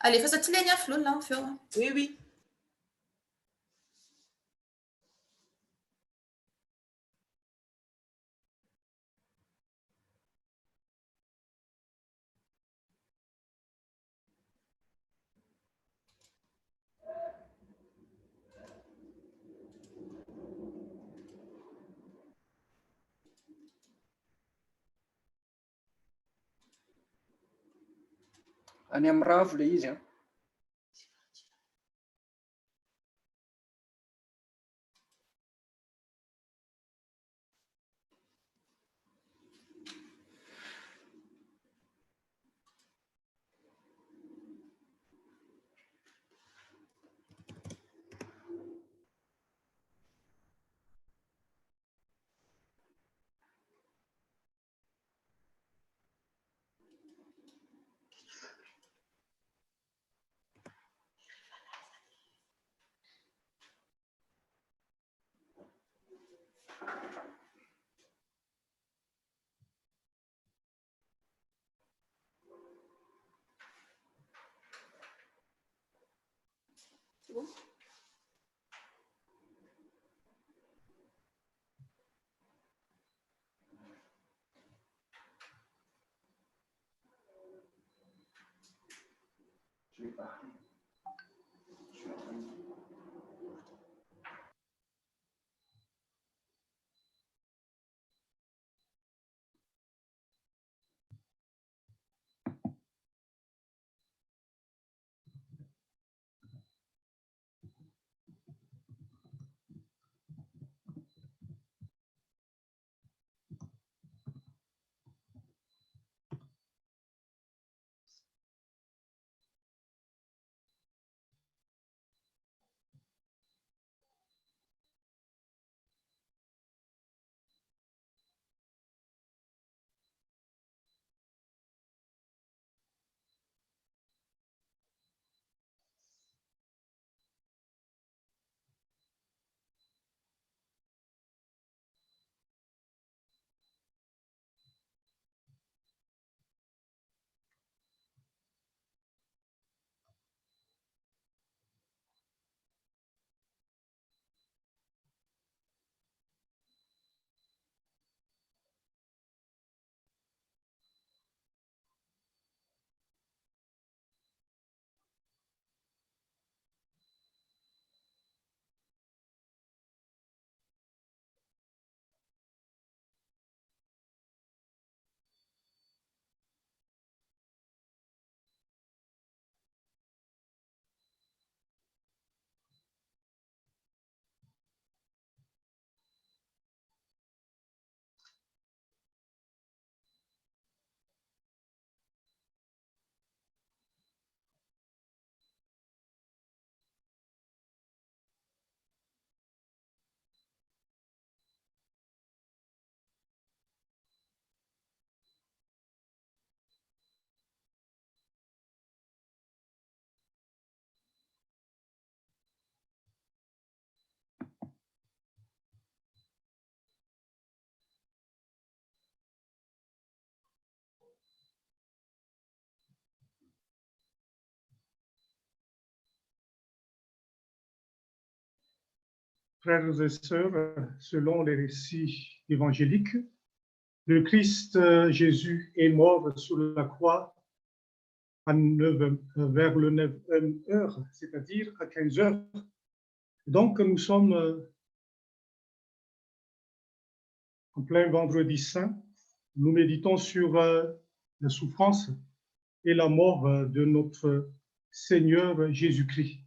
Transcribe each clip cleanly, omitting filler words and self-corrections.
Allez, fais sortir les flou là, fais. Oui, oui. Any amin'ny ravo le izy. C'est bon? Je vais pas. Frères et sœurs, selon les récits évangéliques, le Christ Jésus est mort sur la croix vers le 9e heure, c'est-à-dire à 15 heures. Donc, nous sommes en plein vendredi saint. Nous méditons sur la souffrance et la mort de notre Seigneur Jésus-Christ.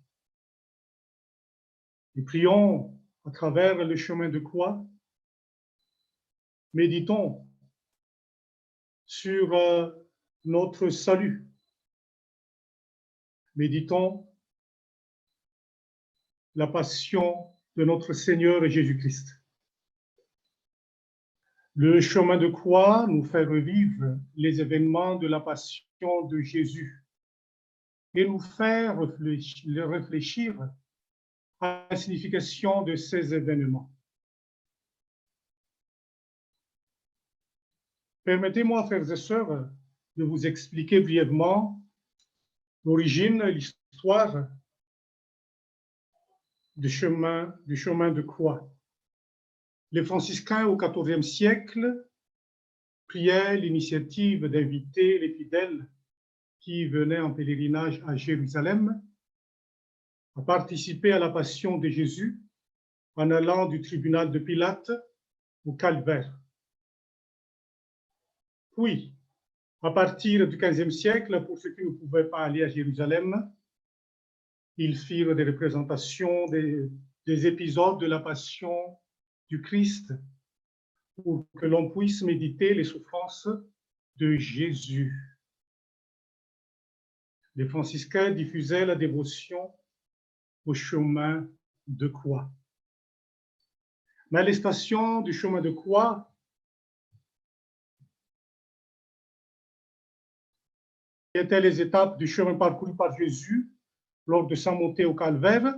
Et prions à travers le chemin de croix, méditons sur notre salut. Méditons la passion de notre Seigneur Jésus-Christ. Le chemin de croix nous fait revivre les événements de la passion de Jésus et nous fait réfléchir à la signification de ces événements. Permettez-moi, frères et sœurs, de vous expliquer brièvement l'origine, l'histoire du chemin de croix. Les franciscains au XIVe siècle priaient l'initiative d'inviter les fidèles qui venaient en pèlerinage à Jérusalem à participer à la passion de Jésus en allant du tribunal de Pilate au calvaire. Puis, à partir du XVe siècle, pour ceux qui ne pouvaient pas aller à Jérusalem, ils firent des représentations des épisodes de la passion du Christ pour que l'on puisse méditer les souffrances de Jésus. Les franciscains diffusaient la dévotion au chemin de croix. Mais les stations du chemin de croix qui étaient les étapes du chemin parcouru par Jésus lors de sa montée au calvaire,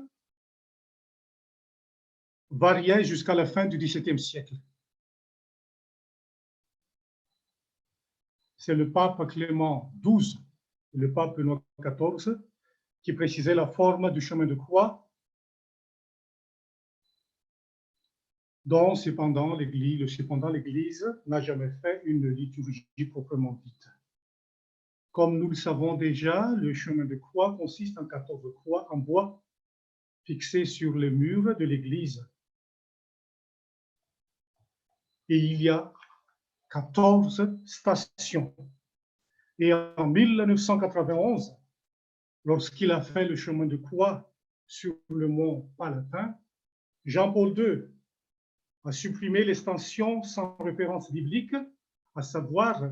variaient jusqu'à la fin du XVIIe siècle. C'est le pape Clément XII et le pape Benoît XIV qui précisaient la forme du chemin de croix, dont cependant l'Église n'a jamais fait une liturgie proprement dite. Comme nous le savons déjà, le chemin de croix consiste en 14 croix en bois fixées sur les murs de l'église. Et il y a 14 stations. Et en 1991, lorsqu'il a fait le chemin de croix sur le mont Palatin, Jean-Paul II a supprimé les stations sans référence biblique, à savoir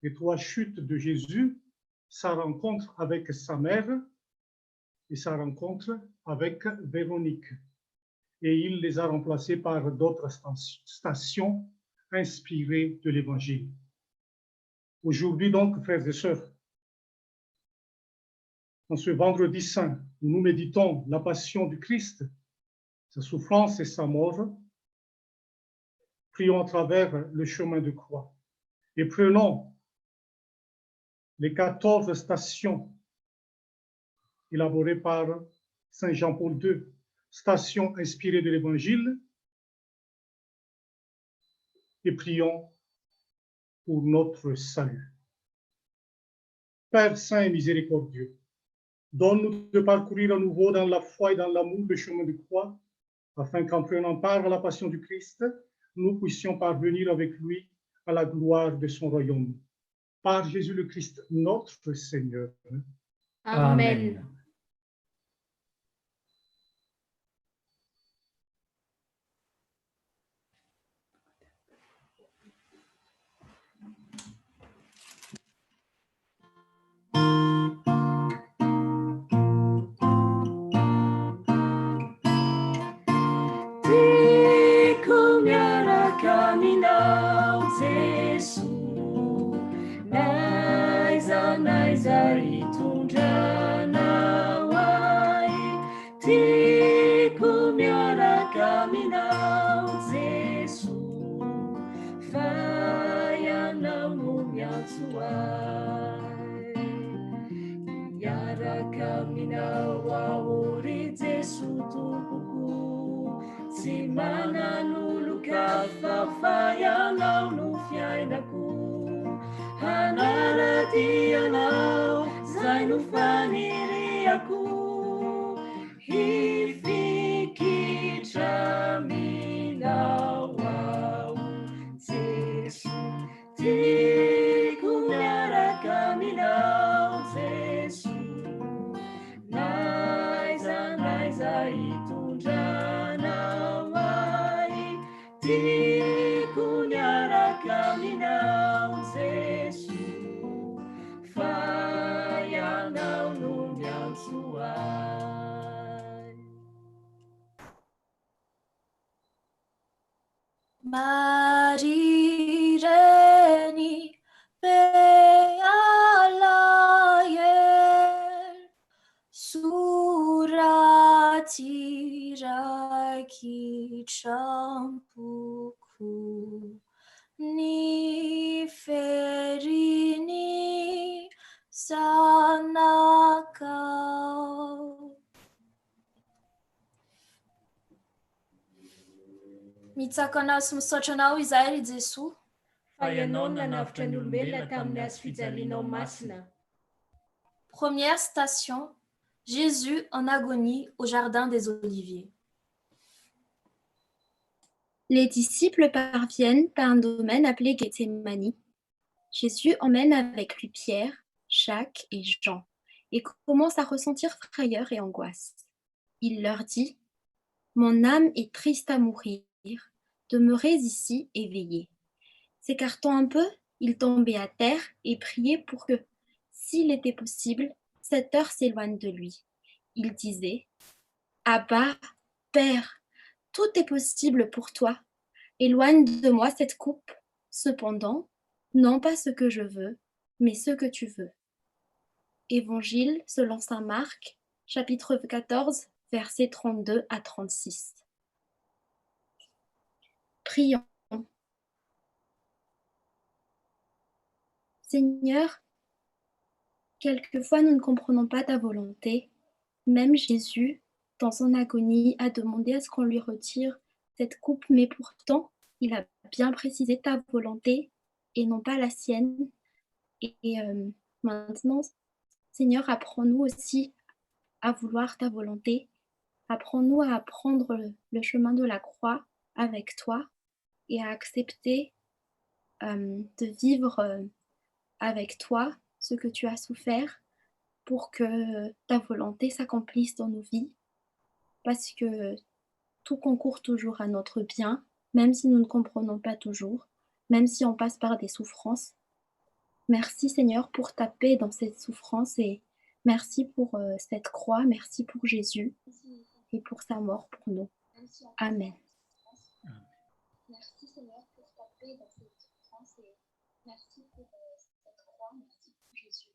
les 3 chutes de Jésus, sa rencontre avec sa mère et sa rencontre avec Véronique. Et il les a remplacées par d'autres stations inspirées de l'Évangile. Aujourd'hui donc, frères et sœurs, en ce vendredi saint, où nous méditons la passion du Christ, sa souffrance et sa mort, prions à travers le chemin de croix et prenons les 14 stations élaborées par Saint Jean-Paul II, stations inspirées de l'Évangile, et prions pour notre salut. Père Saint et miséricordieux, donne-nous de parcourir à nouveau dans la foi et dans l'amour le chemin de croix, afin qu'en prenant part à la passion du Christ, nous puissions parvenir avec lui à la gloire de son royaume. Par Jésus le Christ, notre Seigneur. Amen. Marireni bealayer suratira ki champuku ni ferini sanaka Mitsaka anao sy misaotra anao izahay ry Jesosy. Fa ianao nanavitra ny olombelona tamin'ny hazo fijalianao masina. Première station, Jésus en agonie au jardin des Oliviers. Les disciples parviennent à un domaine appelé Gethsémani. Jésus emmène avec lui Pierre, Jacques et Jean et commence à ressentir frayeur et angoisse. Il leur dit « Mon âme est triste à mourir, demeurez ici et veillez. » S'écartant un peu, il tombait à terre et priait pour que, s'il était possible, cette heure s'éloigne de lui. Il disait « Abba, Père, tout est possible pour toi. Éloigne de moi cette coupe. Cependant, non pas ce que je veux, mais ce que tu veux. » Évangile selon saint Marc, chapitre 14, versets 32 à 36. Prions. Seigneur, quelquefois nous ne comprenons pas ta volonté. Même Jésus, dans son agonie, a demandé à ce qu'on lui retire cette coupe, mais pourtant, il a bien précisé ta volonté et non pas la sienne. Et maintenant, Seigneur, apprends-nous aussi à vouloir ta volonté. Apprends-nous à prendre le chemin de la croix avec toi et à accepter de vivre avec toi ce que tu as souffert pour que ta volonté s'accomplisse dans nos vies, parce que tout concourt toujours à notre bien, même si nous ne comprenons pas toujours, même si on passe par des souffrances. Merci Seigneur pour ta paix dans cette souffrance et merci pour cette croix, merci pour Jésus et pour sa mort pour nous. Amen. Merci Seigneur pour ta paix dans cette souffrance et merci pour cette croix, merci pour Jésus.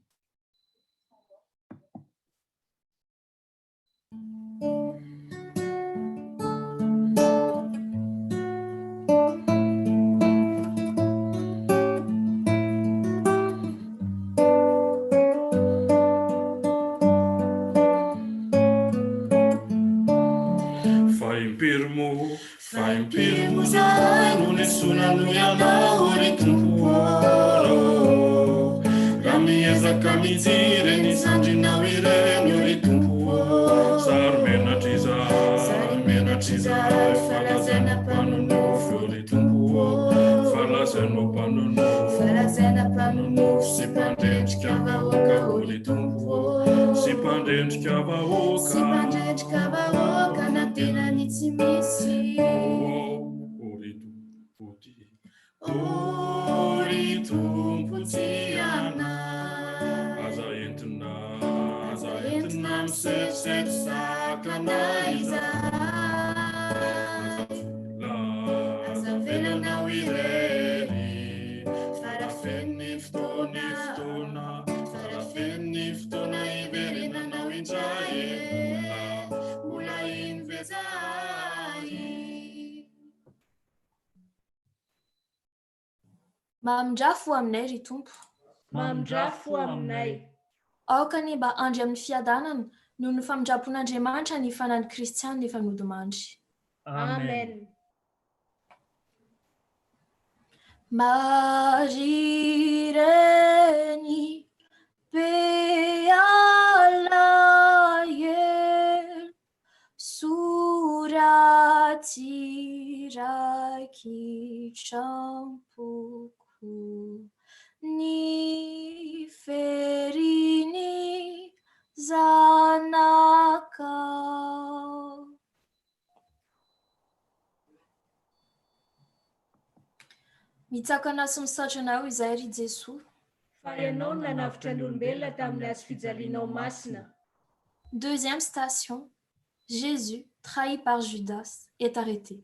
Faimpirmo zay no nessunano ianao ry tompo raha miezaka mijery ny zandrinao ireny ry tompo zary menatra izay falazana mpanonofo ry tompo falazanao mpanonofo sy mpandendrika vahoaka ry tompo sy mpandendrika vahoaka na tenany tsy misy ry tompo tiana aza entina misetrosetro sakana aza velanao ireny farafen'ny fotoana iverenanao indray ola iny ve zay. Mahamindrafo aminay ry tompo. Mahamindrafo aminay. Aoka ny mba andry amin'ny fiadanana noho ny famindrapon'Andriamanitra ny fanan'ny Kristiana efa nodimandry. Amen. Maria ireny be alahel suraty raiky trampoko ny ferini zanakao. Mitsaka anao sy misaotra anao izahay ry Jesosy. Fa ianao nanavitra ny olombelona tamin'ny hazo fijalianao masina. Deuxième station, Jésus, trahi par Judas, est arrêté.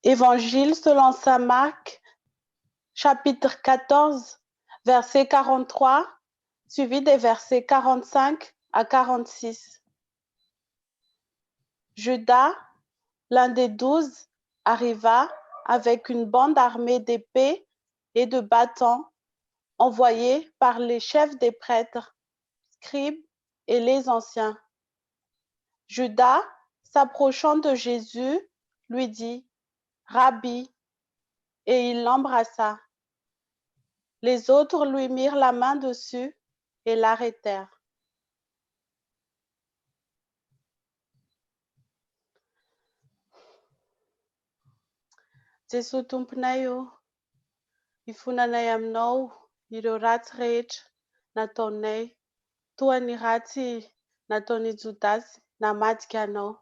Évangile selon saint Marc, chapitre 14, verset 43, suivi des versets 45 à 46. Judas, l'un des 12, arriva avec une bande armée d'épées et de bâtons envoyés par les chefs des prêtres, scribes et les anciens. Judas, s'approchant de Jésus, lui dit, « Rabbi », et il l'embrassa. Les autres lui mirent la main dessus et l'arrêtèrent. Jesu tomponay io, ifonanay aminao ireo ratsy rehetra nataonay, toa ny ratsy nataon'i Jodasy namadika anao.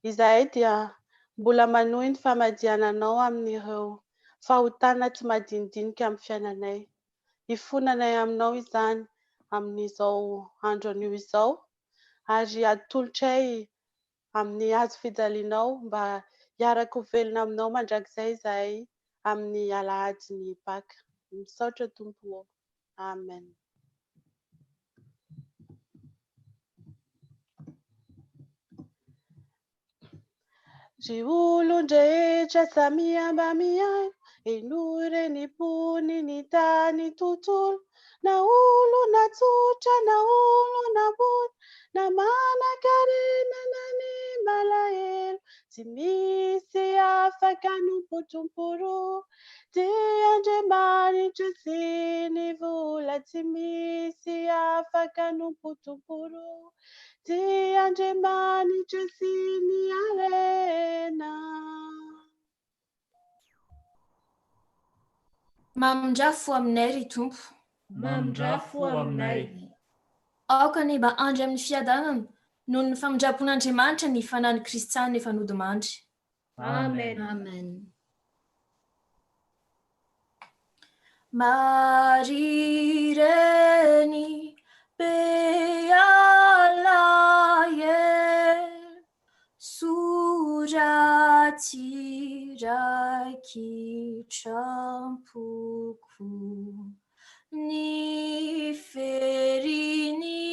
Izahay dia mbola manohy ny famadihananao amin'ireo fahotana tsy madinidinika amin'ny fiainanay. Ifonanay aminao izany amin'izao andro anio izao, ary atolotray amin'ny hazo fijalianao mba hiaraka ho velona aminao mandrakizay izahay amin'ny alahadiny Paka. Misaotra Tompo. Amen. Ry olon-drehetra samy amba miaino, eno renipony ny tany tontolo, na olona tsotra na olona bota, na manan-karena na ny malahelo, tsy misy afaka nompotompo roa. Ty Andriamanitra sy ny vola, tsy misy afaka nompotompo roa. Ty Andriamanitra sy ny arena. Mamondrafo aminay ry Tompo. Mamondrafo aminay. Aoka ny mba andry amin'ny fiadanana noho ny famondrapon'Andriamanitra ny fanahin'i Kristy ny efa nodimandry. Amen. Amen. Marireny be alahel, suraty raiky trampoko, ny ferini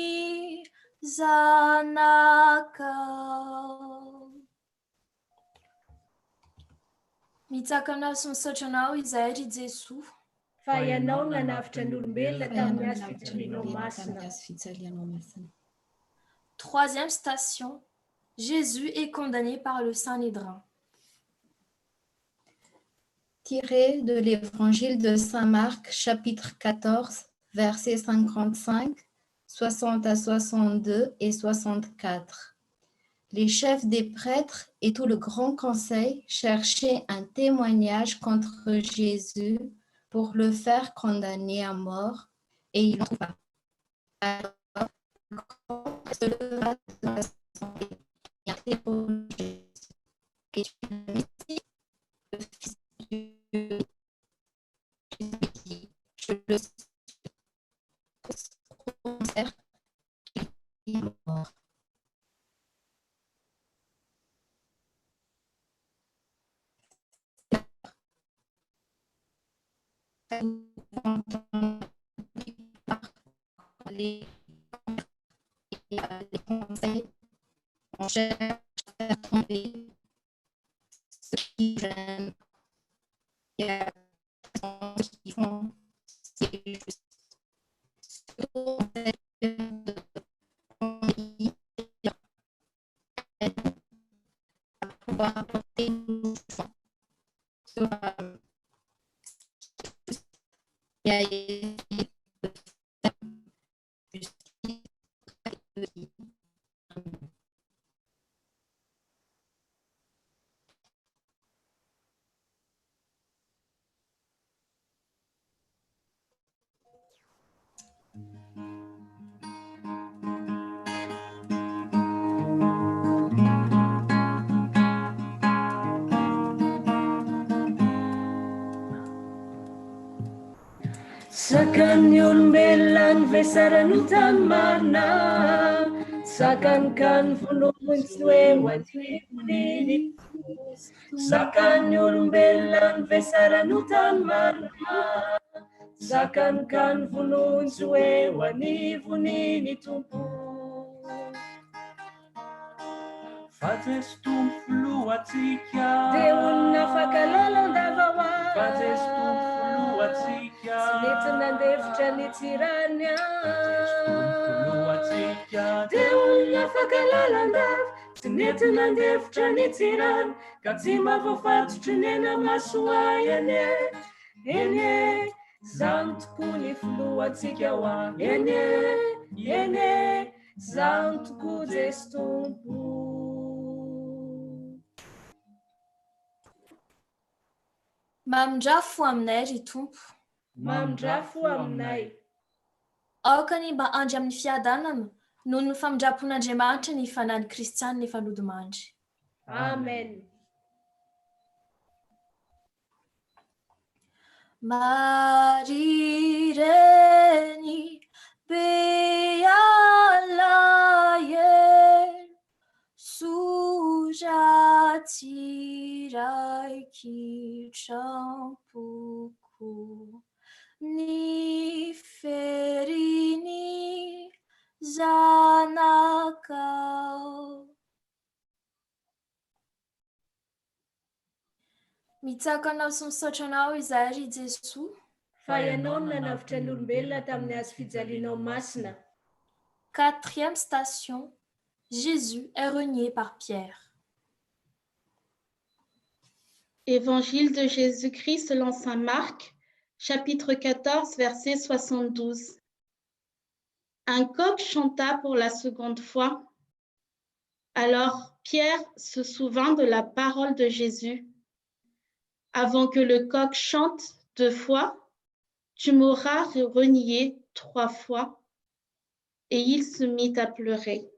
zanakao. Mitsaka anao sy misaotra anao izahay ry Jesosy. Fa ianao nanavitra ny olombelona tamin'ny hazo fijalianao masina. Troisième station, Jésus est condamné par le Sanhédrin. Tiré de l'évangile de Saint Marc, chapitre 14, versets 55, 60 à 62 et 64. Les chefs des prêtres et tout le grand conseil cherchaient un témoignage contre Jésus pour le faire condamner à mort, et ils n'en trouvent pas. Alors, le grand se leva de l'assemblée et interrogea Jésus. Es-tu le Messie, le Fils de Dieu? Jésus dit, je le suis. Tous prononcèrent qu'il est mort. Les conseils, on cherche à faire tomber ceux qui gênent, qui font ce qui est juste. Surtout, à pouvoir apporter une chance sur et à essayer de faire justice de vie. Sakan'ny olombelona ny vesarany tany marina, sakany ka ny vonoiny tsy hoe ho antivoniny. Sakan'ny olombelona ny vesarany tany marina, sakany ka ny vonoiny tsy hoe ho anivoniny Tompo. Fa Jesu Tompo filohatsika, dia olona fakalala andava ho azy. Fa Jesu Tompo filohatsika, nandefitra nitsiranya dia olona fakalalandava tsy nety nandefitra nitsirany ka tsy mahafafatotra ny ena masoay eny zany tokoa ny filohantsika ho any eny zany tokoa Jesy Tompo. Mamindrafo aminay ry Tompo. Mamindrafo aminay. Aoka ny mba andry amin'ny fiadanana noho ny famindrapon'Andriamanitra ny fanany kristianina efa nodimandry. Amen. Marireny be alaye suratsirai kitrampoko ni ferini zanakao. Mitsakana sy misaotra anao izahay ry Jesoa. Fa ianao no nanavitra ny olombelona tamin'ny hazo fijalianao masina. Quatrième station. Jésus est renié par Pierre. Évangile de Jésus-Christ selon saint Marc, chapitre 14, verset 72. Un coq chanta pour la seconde fois. Alors Pierre se souvint de la parole de Jésus. Avant que le coq chante 2 fois, tu m'auras renié 3 fois. Et il se mit à pleurer.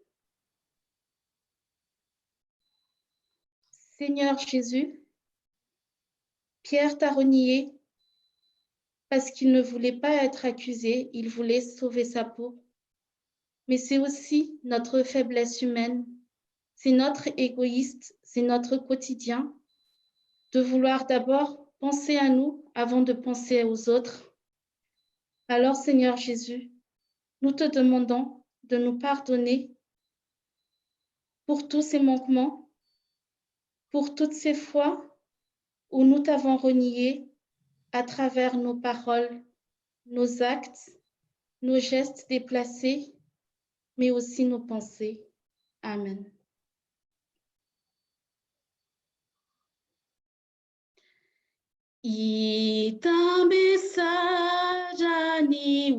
Seigneur Jésus, Pierre t'a renié parce qu'il ne voulait pas être accusé, il voulait sauver sa peau. Mais c'est aussi notre faiblesse humaine, c'est notre égoïste, c'est notre quotidien de vouloir d'abord penser à nous avant de penser aux autres. Alors Seigneur Jésus, nous te demandons de nous pardonner pour tous ces manquements, pour toutes ces fois où nous t'avons renié à travers nos paroles, nos actes, nos gestes déplacés, mais aussi nos pensées. Amen. Itambe sajani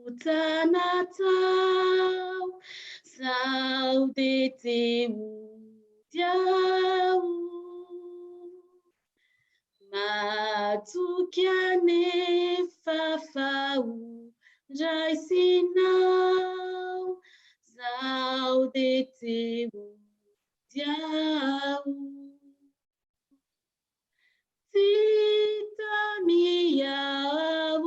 utanatau saudete udiau matukiane fafau jaisinau saudete udiau Titamiau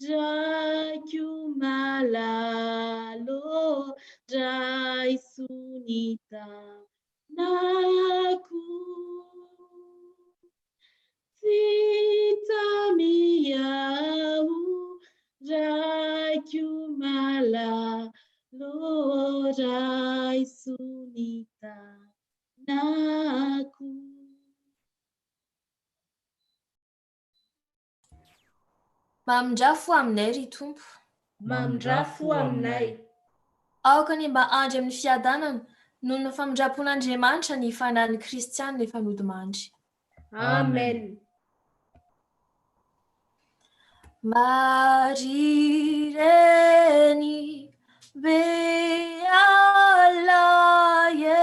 Jaiku malalo Jai sunita naku Titamiau Jaiku malalo Jai sunita naku. Mamindrafo aminay ry Tompo. Mamindrafo aminay. Aoka ny mba andry amin'ny fiadanana noho ny famindrapon'Andriamanitra ny fanany kristianina efa nodimandry. Amen. Marireny be alaye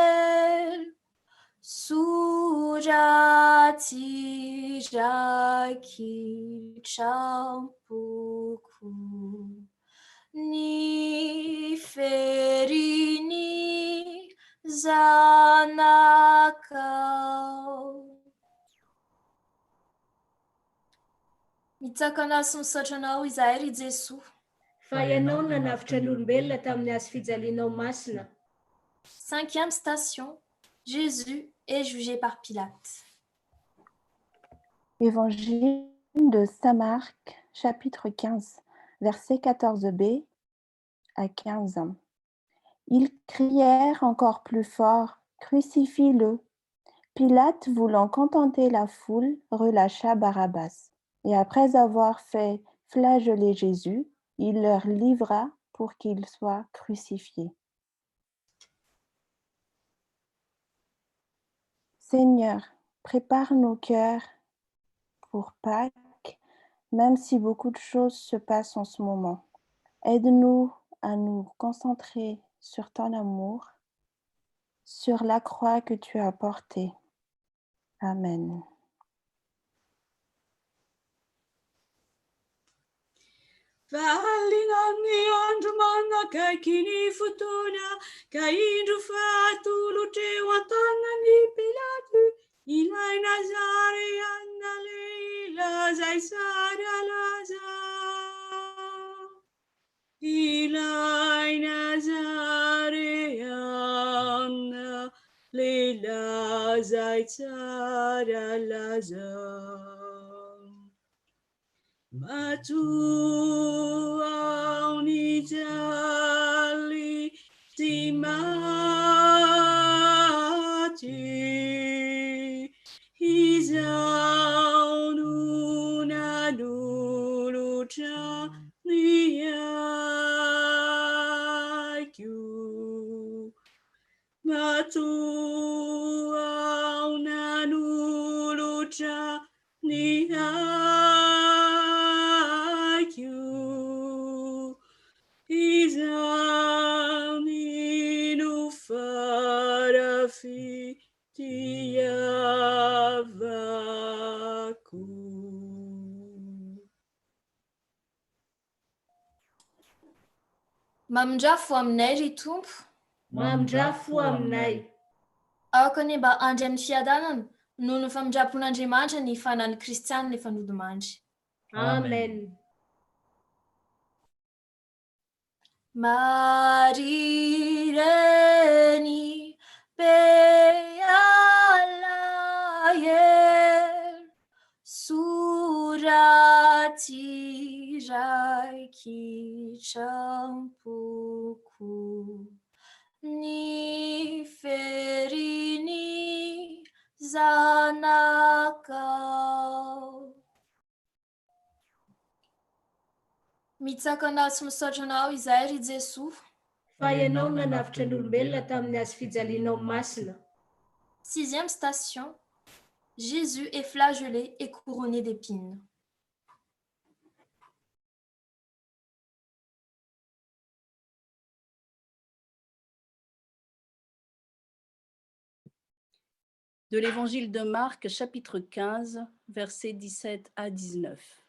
suratsirai kitrampoko ni ferini zanakao. Mitsakana sy misaotra anao izahay ry Jesoa. Fa ianao no nanavitra ny olombelona tamin'ny hazo fijalianao masina. Cinquième station. Jésus est jugé par Pilate. Évangile de saint Marc, chapitre 15, versets 14b à 15. Ils crièrent encore plus fort, « Crucifie-le !» Pilate, voulant contenter la foule, relâcha Barabbas. Et après avoir fait flagellé Jésus, il leur livra pour qu'il soit crucifié. Seigneur, prépare nos cœurs pour Pâques, même si beaucoup de choses se passent en ce moment. Aide-nous à nous concentrer sur ton amour, sur la croix que tu as portée. Amen. Fahalinani andro mana kai kini futuna kai indro fatulu te watana ni pilatu ilai nazare anna leila zai sara laza ilai nazare anna leila zai sara laza Matu aunijali timati hizaununa nulucha niyaku Matu auna nulucha niyaku Izaminu farafi tiyavaku. Mamindrafo aminay ry tompo. Mamindrafo aminay. Aoka ny mba andry amin'ny fiadanana noho ny famindrapon'Andriamanitra ny fanan'ny Kristiana ny fanodimandry. Amen. Marireni pealayer surati raiki champuku ni ferini zanakao. Mitsaka anao sy misaotra anao izahay ry Jesosy. Fa ianao nanavitra ny olombelona tamin'ny hazo fijalianao masina. 6e station. Jésus est flagellé et couronné d'épines. De l'évangile de Marc, chapitre 15, versets 17 à 19.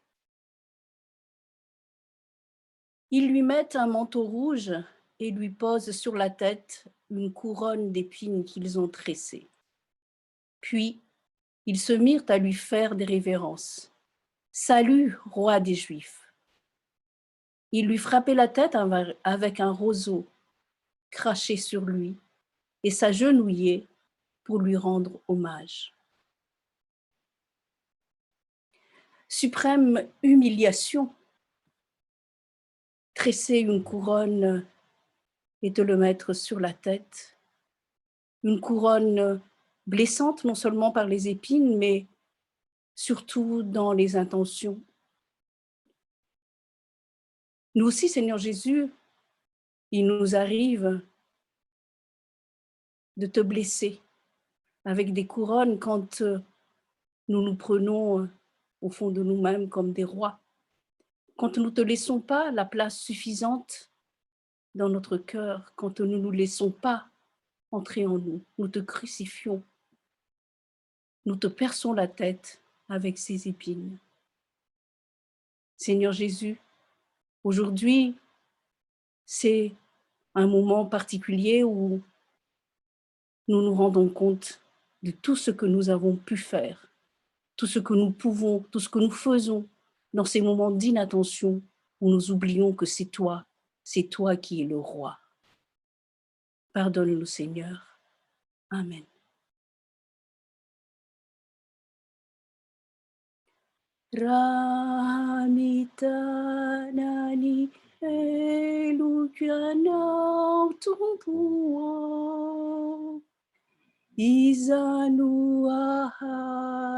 Ils lui mettent un manteau rouge et lui posent sur la tête une couronne d'épines qu'ils ont tressée. Puis, ils se mirent à lui faire des révérences. « Salut, roi des Juifs !» Ils lui frappaient la tête avec un roseau, crachaient sur lui et s'agenouillaient pour lui rendre hommage. Suprême humiliation, tresser une couronne et te le mettre sur la tête, une couronne blessante non seulement par les épines, mais surtout dans les intentions. Nous aussi, Seigneur Jésus, il nous arrive de te blesser avec des couronnes quand nous nous prenons au fond de nous-mêmes comme des rois, quand nous ne te laissons pas la place suffisante dans notre cœur, quand nous ne nous laissons pas entrer en nous, nous te crucifions, nous te perçons la tête avec ces épines. Seigneur Jésus, aujourd'hui, c'est un moment particulier où nous nous rendons compte de tout ce que nous avons pu faire, tout ce que nous pouvons, tout ce que nous faisons dans ces moments d'inattention où nous oublions que c'est toi qui es le roi. Pardonne-nous, Seigneur. Amen. Ramitanani elukianau tumpuo izanu aharicha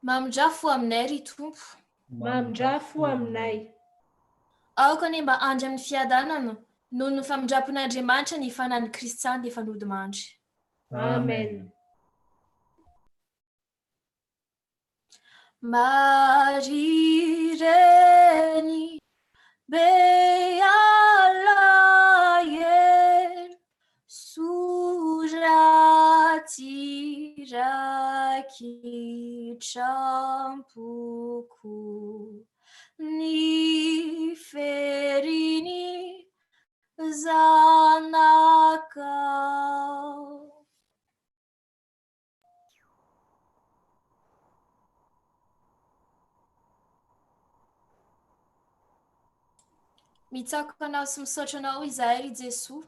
Mamindrafo aminay ry tompo. Mamindrafo aminay. Aoka ny mba andry amin'ny fiadanana noho ny famindrapon'Andriamanitra ny fanan'i Kristy ny fanody mandry. Amen. Maria reny bealayer suraty rakitrampuku ni ferini zanakao. Mitsako anao sy misaotra anao izahay ry Jesosy.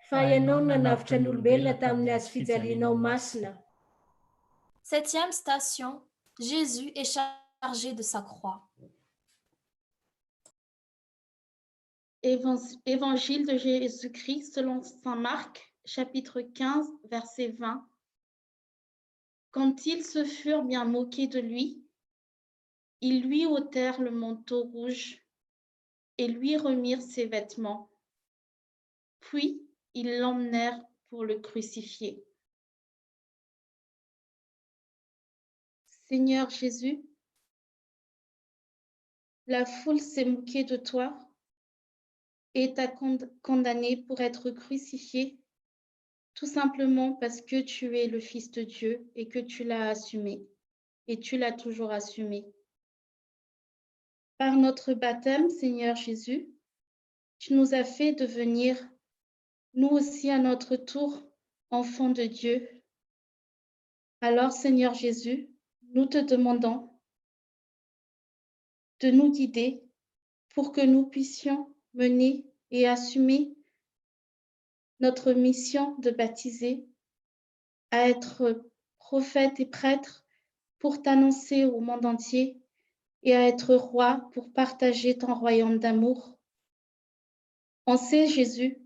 Fa ianao nanavitra ny olombelona tamin'ny hazo fijalianao masina. 7e station. Jésus est chargé de sa croix. Évangile de Jésus-Christ selon saint Marc, chapitre 15, verset 20. Quand ils se furent bien moqués de lui, ils lui ôtèrent le manteau rouge et lui remirent ses vêtements. Puis, ils l'emmenèrent pour le crucifier. Seigneur Jésus, la foule s'est moquée de toi et t'a condamné pour être crucifié, tout simplement parce que tu es le Fils de Dieu et que tu l'as assumé, et tu l'as toujours assumé. Par notre baptême, Seigneur Jésus, tu nous as fait devenir, nous aussi à notre tour, enfants de Dieu. Alors, Seigneur Jésus, nous te demandons de nous guider pour que nous puissions mener et assumer notre mission de baptiser, à être prophète et prêtre pour t'annoncer au monde entier et à être roi pour partager ton royaume d'amour. On sait, Jésus,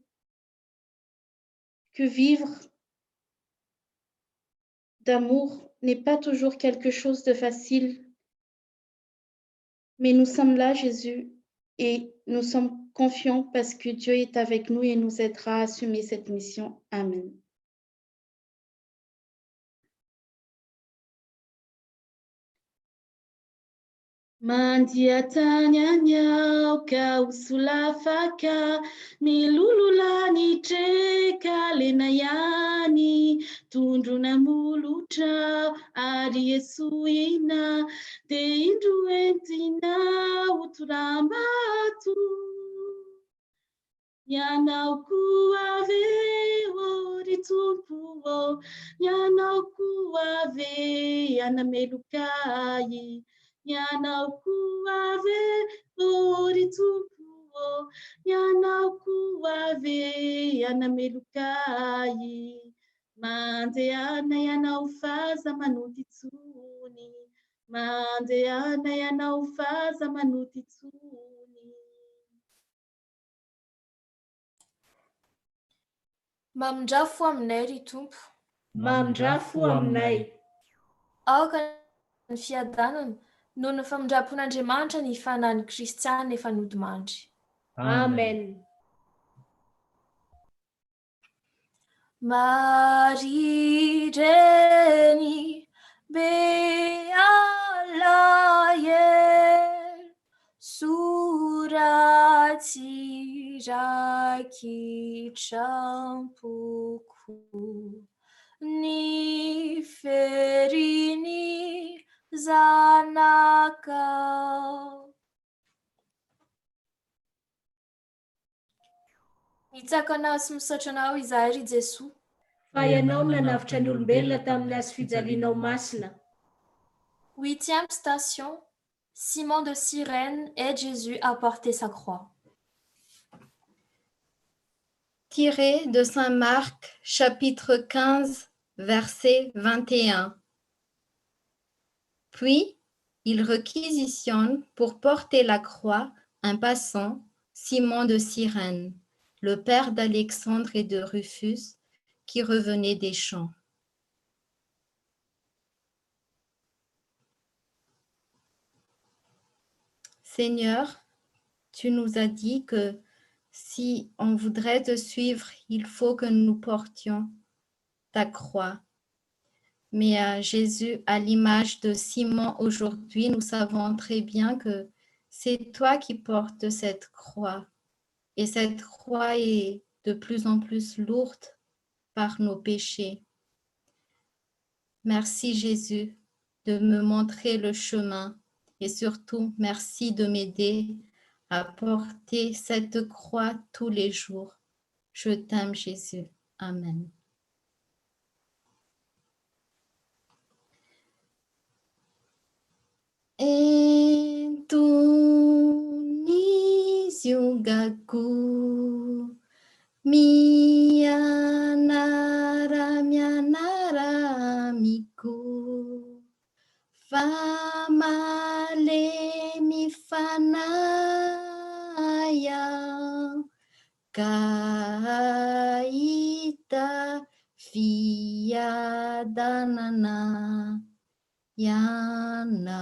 que vivre d'amour n'est pas toujours quelque chose de facile, mais nous sommes là, Jésus, et nous sommes confiants parce que Dieu est avec nous et nous aidera à assumer cette mission. Amen. Mandiatanyanyauka usulafaka milululani treka lenayani tundruna mulutra ari Yesuina de indruentina uturambatu Nyanau kuave ori tumpuo Nyanau kuave anamelukai Nyanau kuave ori tumpuo Nyanau kuave anamelukai Mandeana yanau faza manutitsuni Mandeana yanau faza manutitsuni. Mamindrafo aminay ry tompo. Mamindrafo aminay. Aoka ny fiadanana noho ny famindrapon'Andriamanitra ny fanan'i Kristy ny fanody mandry. Amen. Maria reny bealayer suraty rakitrampuku ni ferini zanakao. Mitsako anao sy misaotra anao izahay ry Jesosy. Fa ianao nanavitra ny olombelona tamin'ny hazo fijalianao masina. 8e station. Simon de Cyrène aide Jésus à porter sa croix. Tiré de saint Marc, chapitre 15, verset 21. Puis, il réquisitionne pour porter la croix un passant, Simon de Cyrène, le père d'Alexandre et de Rufus, qui revenait des champs. Seigneur, tu nous as dit que si on voudrait te suivre, il faut que nous portions ta croix. Mais Jésus, à l'image de Simon aujourd'hui, nous savons très bien que c'est toi qui portes cette croix. Et cette croix est de plus en plus lourde par nos péchés. Merci Jésus de me montrer le chemin et surtout merci de m'aider à porter cette croix tous les jours. Je t'aime Jésus. Amen. Entunis yugaku mianara miku famale mifanaya kaita fiadanana yana.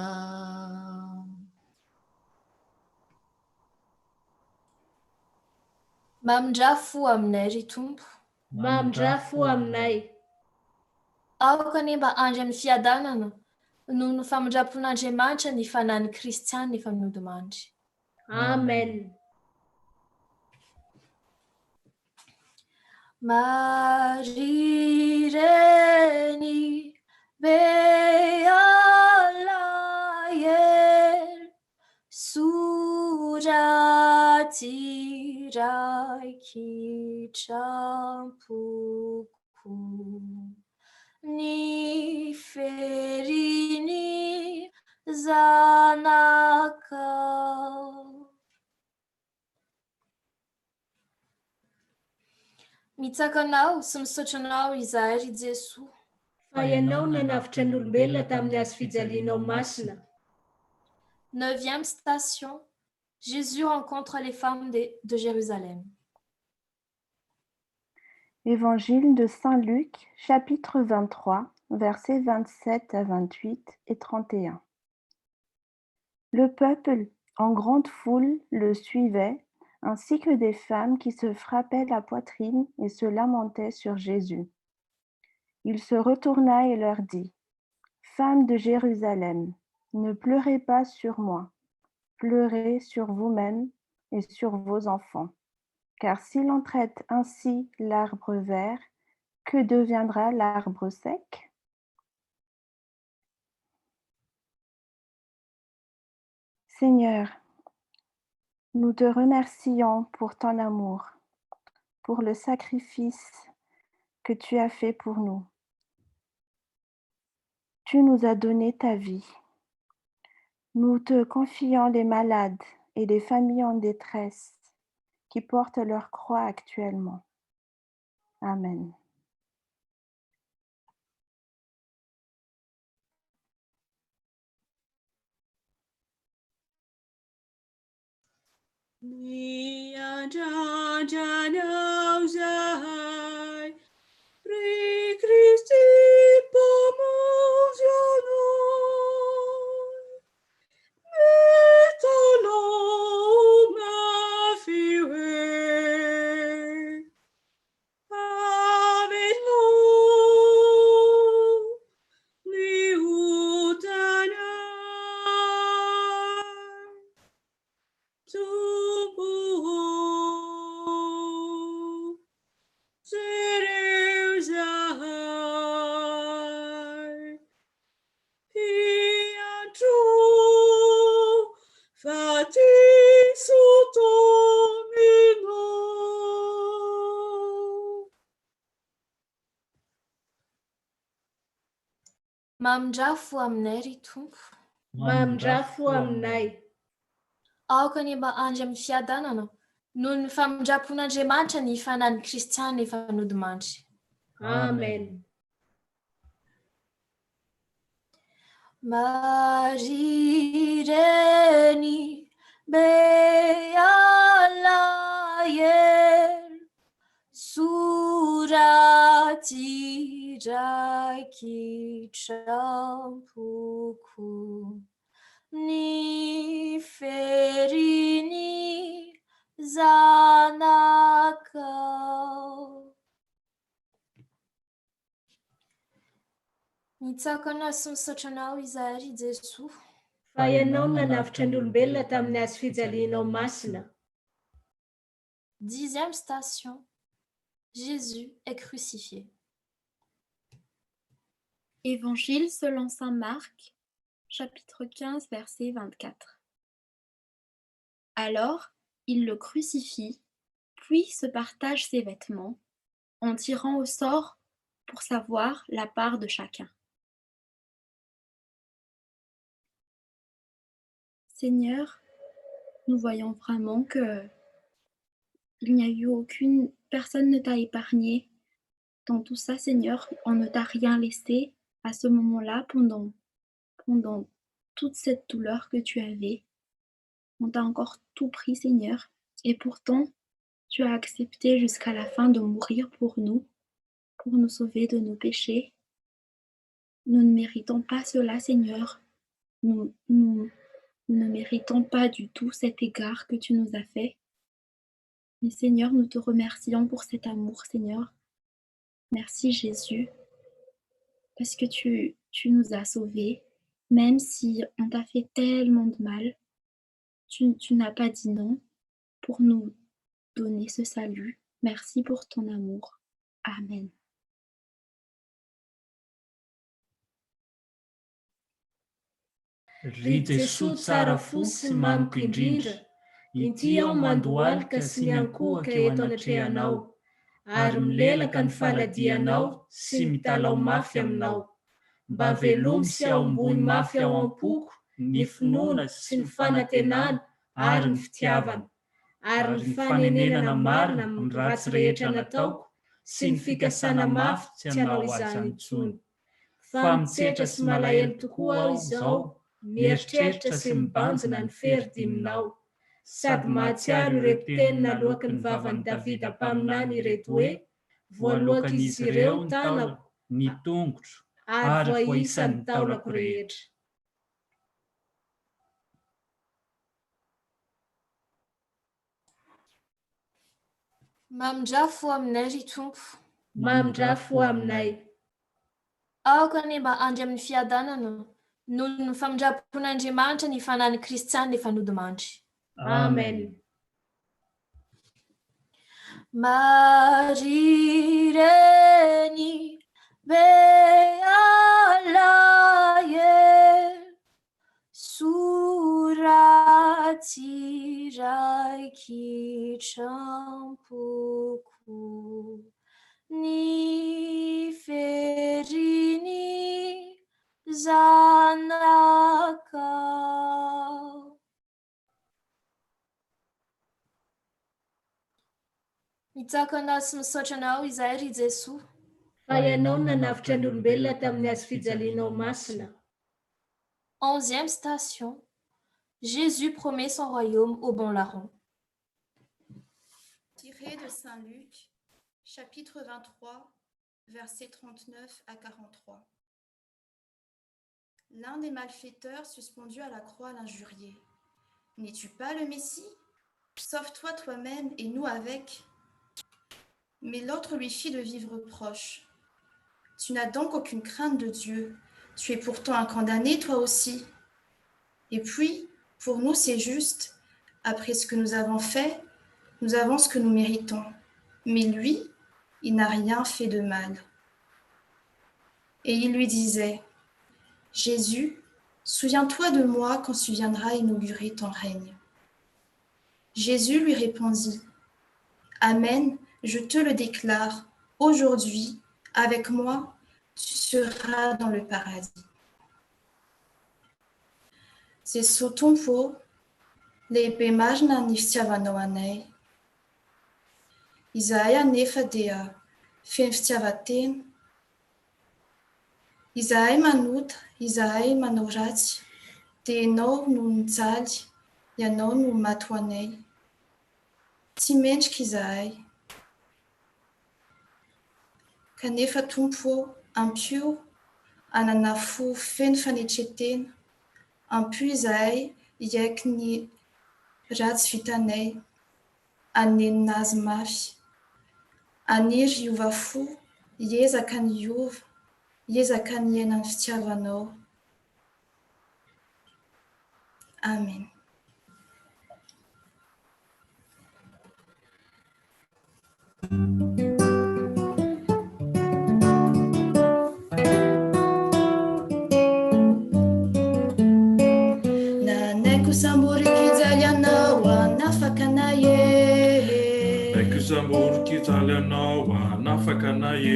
Mamindrafo aminay ry Tompo. Mamindrafo aminay. Aoka anie mba andry amin'ny fiadanana noho ny famindrapon'Andriamanitra ny fanahin'ny Kristianina efa mihodimandry. Amen. Marireny bealayer suraty raiky trampoko ny ferini zanakao. Mitsakanao sy misaotranao izahay ry Jesoa. Fa ianao nanavitra ny olombelona tamin'ny hazo fijalianao masina. 9e station. Jésus rencontre les femmes de Jérusalem. Évangile de Saint Luc, chapitre 23, versets 27 à 28 et 31. Le peuple, en grande foule, le suivait, ainsi que des femmes qui se frappaient la poitrine et se lamentaient sur Jésus. Il se retourna et leur dit : « Femmes de Jérusalem, ne pleurez pas sur moi, pleurez sur vous-mêmes et sur vos enfants. Car si l'on traite ainsi l'arbre vert, que deviendra l'arbre sec ? Seigneur, nous te remercions pour ton amour, pour le sacrifice que tu as fait pour nous. Tu nous as donné ta vie. Nous te confions les malades et les familles en détresse qui portent leur croix actuellement. Amen. Mamindrafo aminay ry Tompo. Mamindrafo aminay. Aoka anie mba andry amin'ny fiadanana noho ny famindrapon'Andriamanitra ny fanahin'ny Kristianina efa nodimandry. Amen. Marireny bealayer suraty raiky trampoko ny fery ny zanakao. Mitsakana sy misaotra anao izahay Jesosy. Fa ianao nanavitra ny olombelona tamin'ny hazo fijalianao masina. 10e station. Jésus est crucifié. Évangile selon saint Marc, chapitre 15, verset 24. Alors, il le crucifie, puis se partage ses vêtements, en tirant au sort pour savoir la part de chacun. Seigneur, nous voyons vraiment que il n'y a eu aucune personne ne t'a épargné dans tout ça, Seigneur. On ne t'a rien laissé à ce moment-là pendant toute cette douleur que tu avais. On t'a encore tout pris, Seigneur, et pourtant tu as accepté jusqu'à la fin de mourir pour nous sauver de nos péchés. Nous ne méritons pas cela, Seigneur. Nous ne méritons pas du tout cet égard que tu nous as fait. Mais Seigneur, nous te remercions pour cet amour, Seigneur. Merci Jésus, parce que tu nous as sauvés, même si on t'a fait tellement de mal. Tu n'as pas dit non pour nous donner ce salut. Merci pour ton amour. Amen. Ry Jesosy tsara fo sy mamiko indrindra, ity aho mandohalika sy miankohaka eto anatrehanao, ary milelaka ny faladianao sy mitalao mafy aminao. Mba velomy sy ao ambony mafy ao am-poko ny finoana sy ny fanantenana ary ny fitiavana, ary ny fanenenana marina amin'ny ratsy rehetra nataoko sy ny fikasana mafy tsy hanao izany intsony. Fa mitsetra sy malahelo tokoa aho izao, mieritreritra sy mibanjina ny feridiminao, sady mahatsiaro ireto teny nalohaka ny vavan'i Davida mpaminany ireto hoe: voaloak'izy ireo ny tanako, ny tongotro, ary voaisany taolako rehetra. Mamindrafo aminay ry Tompo. Mamindrafo aminay. Aoka anie mba andry amin'ny fiadanana noho ny famindrapon'Andriamanitra ny fanany Kristiany ny fanodimandry. Amen. Marireny bealaye suraty raiky trampuku ny ferini zanakao. Mitsakana sy misaotra anao izahay ry Jesosy. Fa ianao nanavitra ny olombelona tamin'ny hazo fijalianao masina. 11e station. Jésus promet son royaume au bon larron. Tiré de Saint Luc, chapitre 23, versets 39 à 43. L'un des malfaiteurs suspendu à la croix l'injuriait. « N'es-tu pas le Messie? Sauve-toi toi-même et nous avec. » Mais l'autre lui fit de vifs reproches. « Tu n'as donc aucune crainte de Dieu. Tu es pourtant un condamné, toi aussi. Et puis, pour nous, c'est juste. Après ce que nous avons fait, nous avons ce que nous méritons. Mais lui, il n'a rien fait de mal. » Et il lui disait, « Jésus, souviens-toi de moi quand tu viendras inaugurer ton règne. » Jésus lui répondit, « Amen, je te le déclare, aujourd'hui, avec moi, tu seras dans le paradis. » C'est sous ton pot, les pémages na niftiavanoanei. Isaia nefa dia feno fitiavan-tena. Izahay manota, izahay manao ratsy, dia ianao no mijaly, ianao no maty ho anay. Tsy mendrika izahay. Kanefa Tompo, ampio, anana fo feno fanetretena, Ampuizay iaiky ny ratsy vitanay, aneny nazy mafy. Aniry hiova fo, hiezaka ny hiova, hiezaka ny iaina ny fitiavanao. Amen. Nanay sambory kijaly anao anafaka anay e. Nanay sambory kijaly anao anafaka anay e.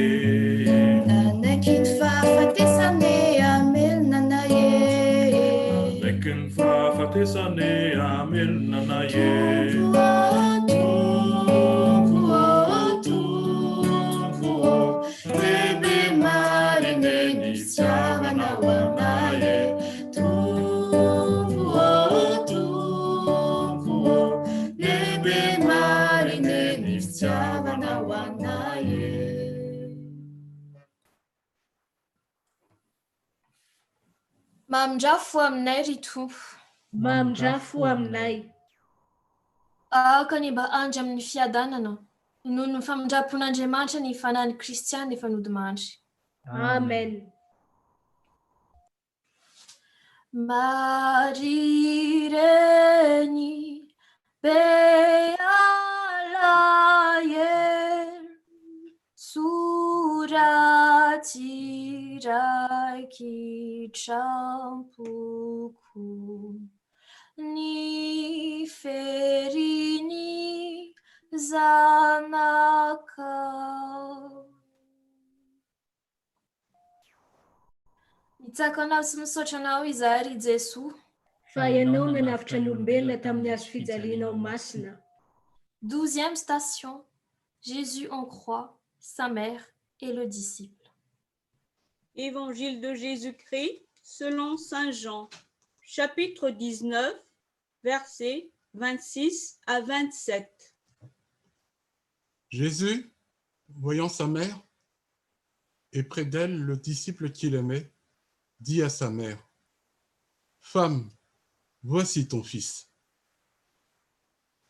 Nanay ny fahafatesany amelona anay e. Nanay ny fahafatesany amelona anay e. Lehibe mariny ny fitiavanao anay e. Lehibe mariny ny fitiavanao anay e. Mamindrafo aminay ry Tompo. Mamindrafo aminay. Ahaka ny mba andry amin'ny fiadanana noho ny famindrapon'Andriamanitra ny fanahiny Kristiany efa nodimandry. Amen. Maria reny be alayer suraty raiky trampoko ny ferini zanaka. Mitsako anao sy misaotra anao izahay ry Jesoa. Fa ianao nanavitra ny olombelona tamin'ny hazo fijalianao masina. 12e station. Jésus en croix, sa mère et le disciple. Évangile de Jésus-Christ selon Saint Jean, chapitre 19, versets 26 à 27. Jésus, voyant sa mère, et près d'elle le disciple qu'il aimait, dit à sa mère, « Femme, voici ton fils. »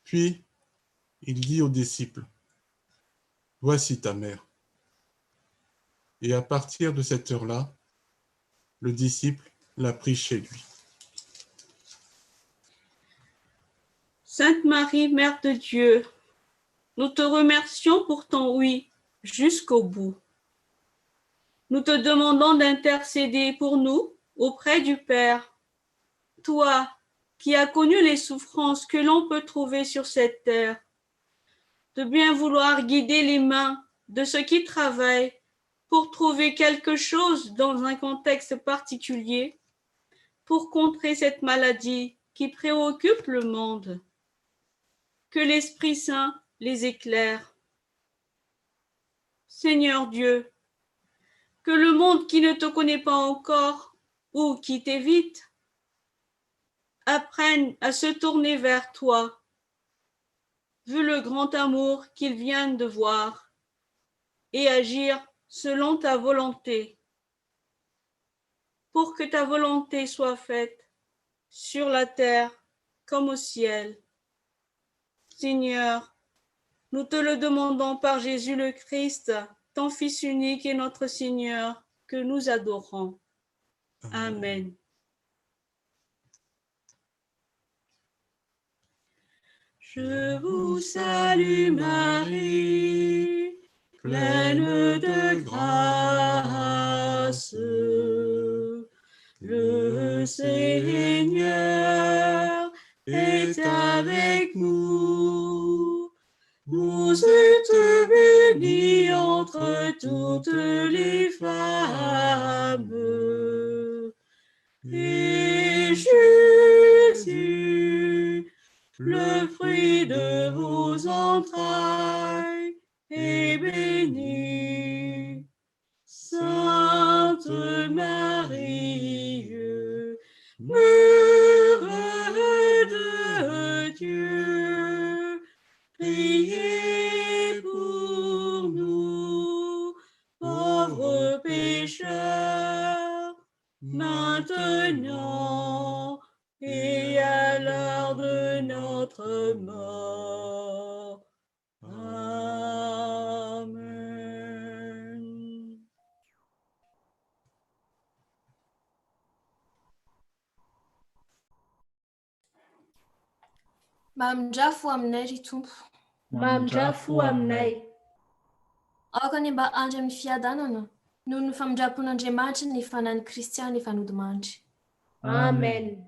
Puis, il dit au disciple, « Voici ta mère. » Et à partir de cette heure-là, le disciple l'a pris chez lui. Sainte Marie, Mère de Dieu, nous te remercions pour ton oui jusqu'au bout. Nous te demandons d'intercéder pour nous auprès du Père. Toi qui as connu les souffrances que l'on peut trouver sur cette terre, de bien vouloir guider les mains de ceux qui travaillent pour trouver quelque chose dans un contexte particulier, pour contrer cette maladie qui préoccupe le monde. Que l'Esprit Saint les éclaire. Seigneur Dieu, que le monde qui ne te connaît pas encore ou qui t'évite apprenne à se tourner vers toi, vu le grand amour qu'ils viennent de voir, et agir selon ta volonté, pour que ta volonté soit faite sur la terre comme au ciel. Seigneur, nous te le demandons par Jésus le Christ, ton Fils unique et notre Seigneur, que nous adorons. Amen. Je vous salue Marie, pleine de grâce. Le Seigneur est avec nous. Vous êtes bénie entre toutes les femmes. Et Jésus, le fruit de vos entrailles, est béni. Sainte Marie, Mère de Dieu, priez pour nous, pauvres pécheurs, maintenant et à l'heure de notre mort. Amen. Mamdrafo aminay ry Tompo. Mamdrafo aminay. Aoka ny mba andry amin'ny fiadanana noho ny famindrapon'Andriamanitra ny fanan'ny Kristiana efa nodimandry. Amen.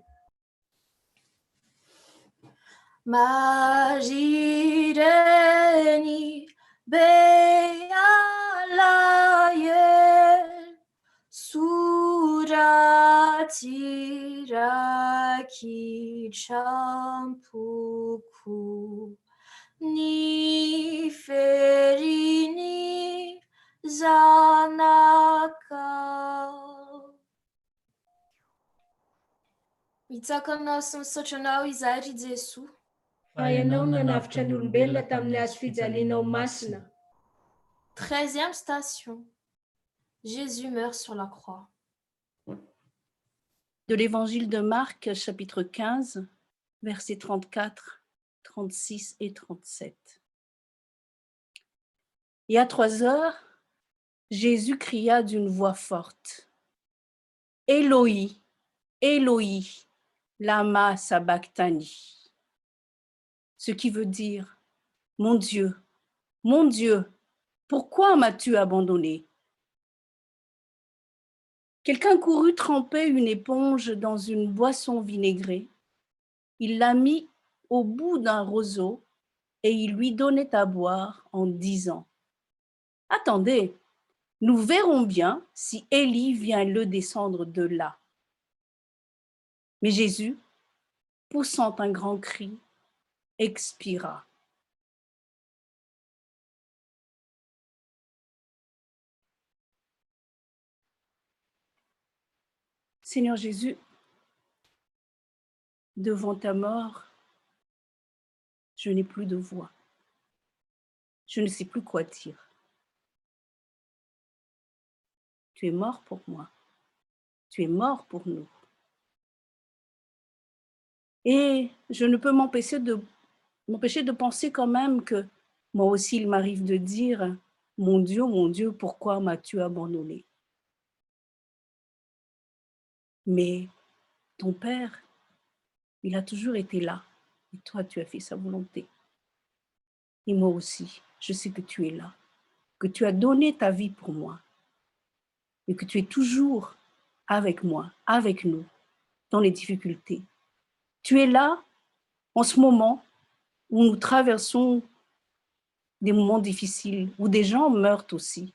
Marie reine bealaye suratira champuku ni ferini zanaka. Mitsaka anao sy misaotra anao izahay ry Jesoa. Fa ianao nanavitra ny olombelona tamin'ny hazo fijalianao masina. 13e station. Jésus meurt sur la croix. De l'évangile de Marc, chapitre 15, versets 34, 36 et 37. Et à 3 heures, Jésus cria d'une voix forte, « Éloi, Éloi, lama sabachthani » ce qui veut dire « Mon Dieu, pourquoi m'as-tu abandonné ?» Quelqu'un courut tremper une éponge dans une boisson vinaigrée. Il la mit au bout d'un roseau et il lui donnait à boire en disant « Attendez, nous verrons bien si Élie vient le descendre de là. » Mais Jésus, poussant un grand cri, expira. Seigneur Jésus, devant ta mort, je n'ai plus de voix. Je ne sais plus quoi dire. Tu es mort pour moi. Tu es mort pour nous. Et je ne peux m'empêcher de penser quand même que moi aussi, il m'arrive de dire « Mon Dieu, pourquoi m'as-tu abandonné ?» Mais ton Père, il a toujours été là. Et toi, tu as fait sa volonté. Et moi aussi, je sais que tu es là, que tu as donné ta vie pour moi et que tu es toujours avec moi, avec nous, dans les difficultés. Tu es là en ce moment où nous traversons des moments difficiles, où des gens meurent aussi,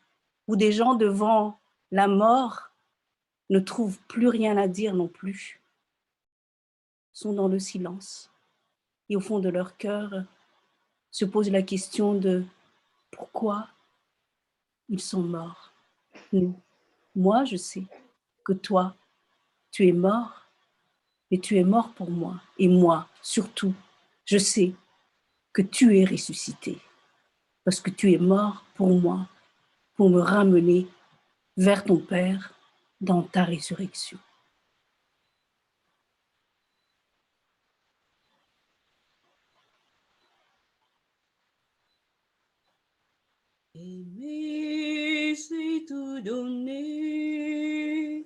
où des gens devant la mort ne trouvent plus rien à dire non plus, sont dans le silence et au fond de leur cœur se posent la question de pourquoi ils sont morts. Nous, moi je sais que toi, tu es mort, mais tu es mort pour moi. Et moi, surtout, je sais que tu es ressuscité parce que tu es mort pour moi, pour me ramener vers ton Père dans ta résurrection. Aimer, c'est tout donner.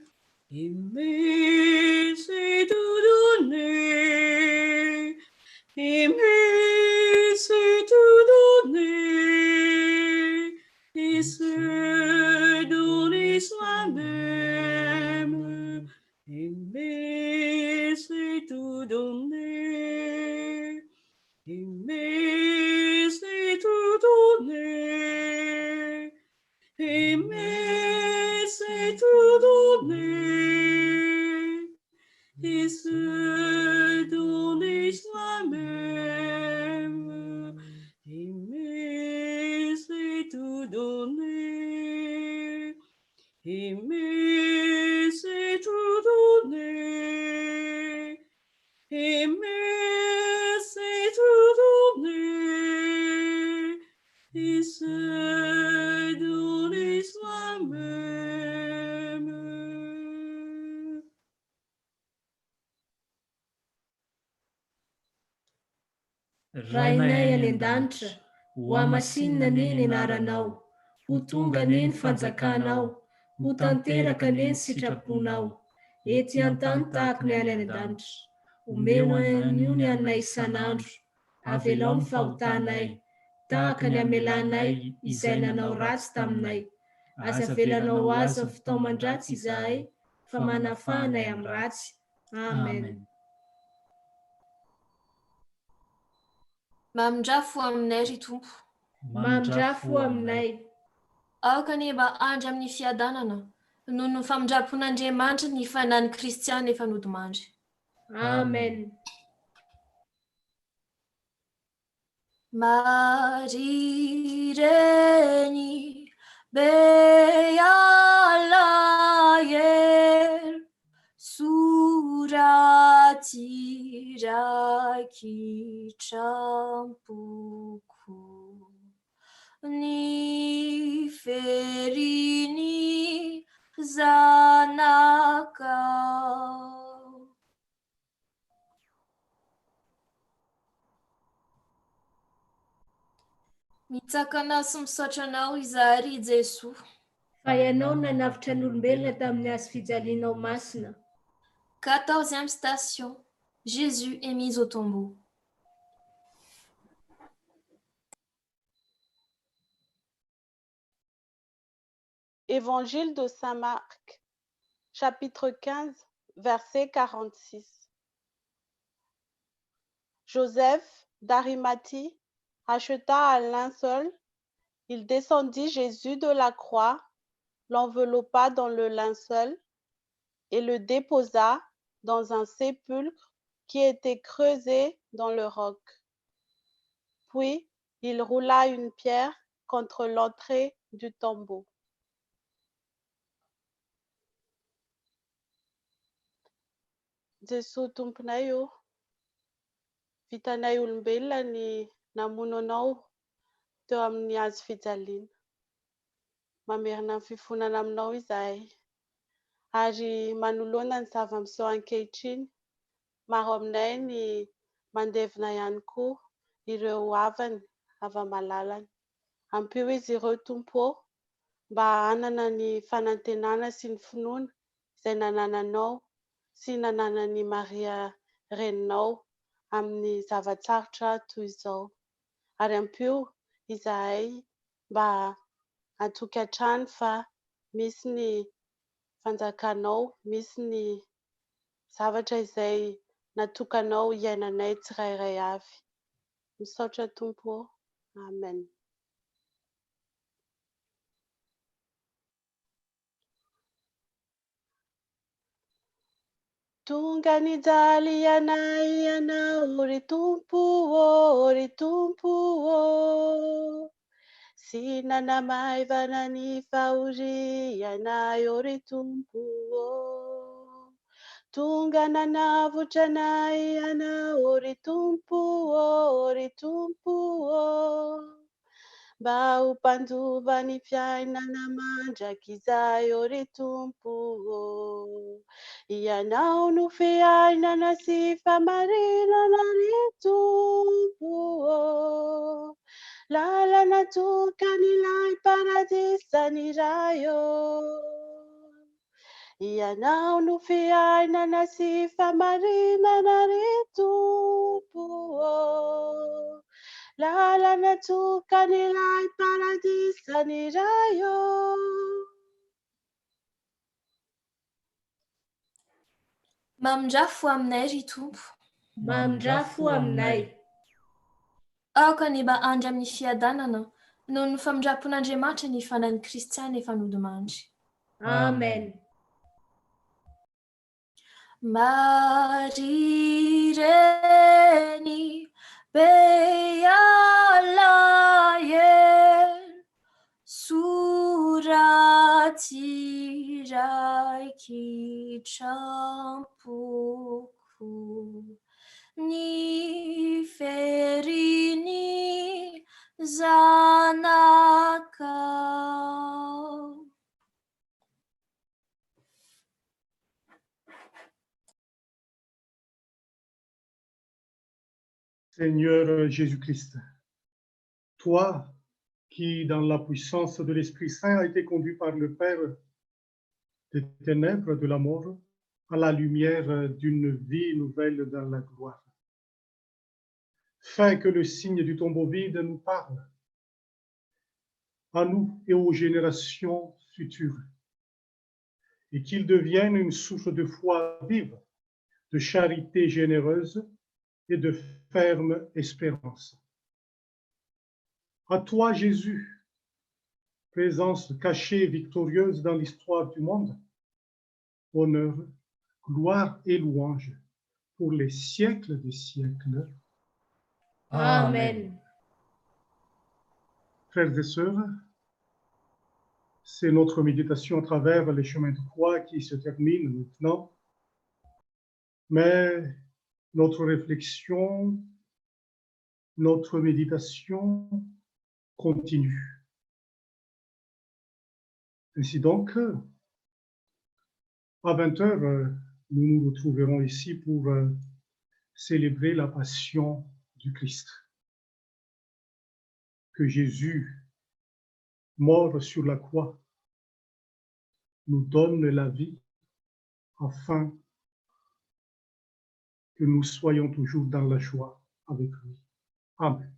Aimer, c'est tout donner. Aimer, c'est tout donner. Et se donner soi-même. Aimer, c'est tout donner. Aimer, c'est tout donner. Aimer, c'est tout donner. Et se donner soi-même. Aimer, c'est tout donner. Aimer, c'est tout donner. Aimer, c'est tout donner. Et se donner soi-même. rainay any an-danitra ho hamasinina neny anaranao ho tonga neny fanjakanao ho tanteraka neny sitraponao ety an-tany tahako ny any an-danitra omeo an'io ny anay isan'andro avelao ny fahotanay tahaka ny amelanay izay nanao ratsy taminay aza velanao azy amin'ny fitaoman-dratsy izahay fa manafahanay amin'ny ratsy. Amen. Mamindrafo aminay ry Tompo. Mamindrafo aminay. Aoka ny mba andry amin'ny fiadanana noho ny famindrapon'Andriamanitra ny fanany Kristiana efa nodimandry. Amen. Marireny bealayer surati rakitrampuku ni ferini zanaka. Mitsakana sy misaotra anao izahay ry Jesoa. Fa ianao nanavitra ny olombelona tamin'ny hazo fijalianao masina. 14e station. Jésus est mis au tombeau. Évangile de Saint Marc, chapitre 15, verset 46. Joseph d'Arimathie acheta un linceul, il descendit Jésus de la croix, l'enveloppa dans le linceul et le déposa dans un sépulcre qui était creusé dans le roc. Puis il roula une pierre contre l'entrée du tombeau. Jesu tomponay io, vitanay olombelona ny namono anao teo amin'ny hazo fijaliana. Mamerina ny fifonana aminao izahay ary manoloana ny zava-miseho ankehitriny. Maro aminay ny mandevina ihany koa ireo havany ava-malalany. Ampio izy ireo Tompo mba hanana ny fanantenana sy ny finoana izay nanananao sy nananan'i Maria reninao amin'ny zavatsarotra toy izao. Ary ampio izahay mba hatoky hatrany fa misy ny fanjakanao, misy ny zavatra izay natokanao iainanay tsirairay avy. Misaotra Tompo. Amen. Tonga nijaly anay ianao ry Tompo ô. Sy nanamaivana ny fahorianay ry Tompo ô. Tonga nanavotra anay ianao ry Tompo ô. Mba ho mpandova ny fiainana mandrakizay ry Tompo ô. Ianao no fiainana sy famarinana ry Tompo ô. Lalana tokan'ilay paradisany iray ô. Ianao no fiainana sy famarinana ry Tompo ô. Lalana tokan'ilay paradisany iray ô. Mamindrafo aminay ry Tompo. Mamindrafo aminay. Aoka ny mba andry amin'ny fiadanana noho ny famindrapon'Andriamanitra ny fanany Kristiana efa nodimandry. Amen. Marireny bealayer surati rakitrampuku ni ferini zanaka. Seigneur Jésus-Christ, toi qui, dans la puissance de l'Esprit Saint, a été conduit par le Père des ténèbres de la mort à la lumière d'une vie nouvelle dans la gloire. Fais que le signe du tombeau vide nous parle, à nous et aux générations futures, et qu'il devienne une source de foi vive, de charité généreuse et de ferme espérance. À toi, Jésus, présence cachée et victorieuse dans l'histoire du monde, honneur, gloire et louange pour les siècles des siècles. Amen. Frères et sœurs, c'est notre méditation à travers les chemins de croix qui se termine maintenant, mais notre réflexion, notre méditation continue. Ainsi donc, à 20h, nous nous retrouverons ici pour célébrer la passion du Christ. Que Jésus, mort sur la croix, nous donne la vie afin que nous soyons toujours dans la joie avec lui. Amen.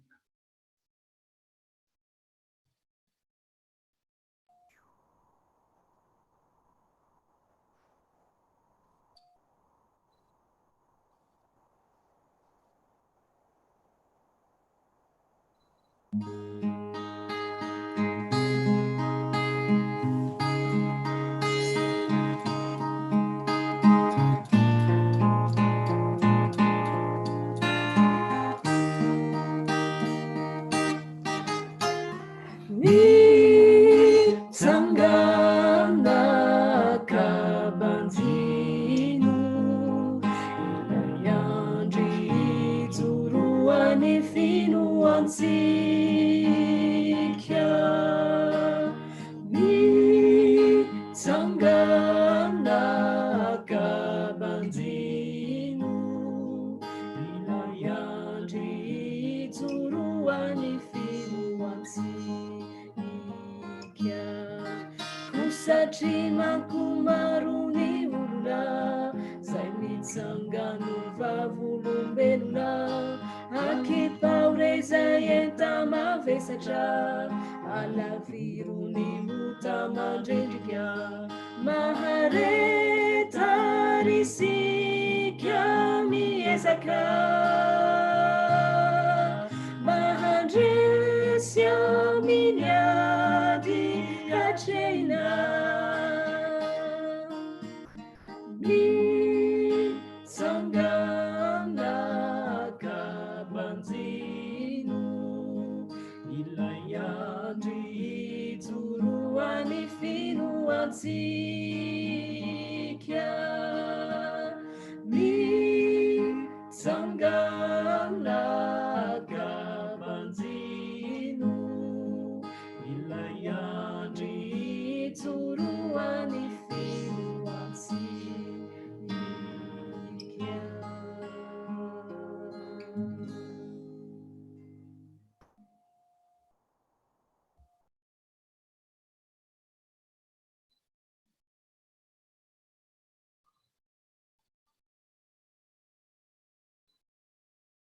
Ilaiandri turuani finu ansi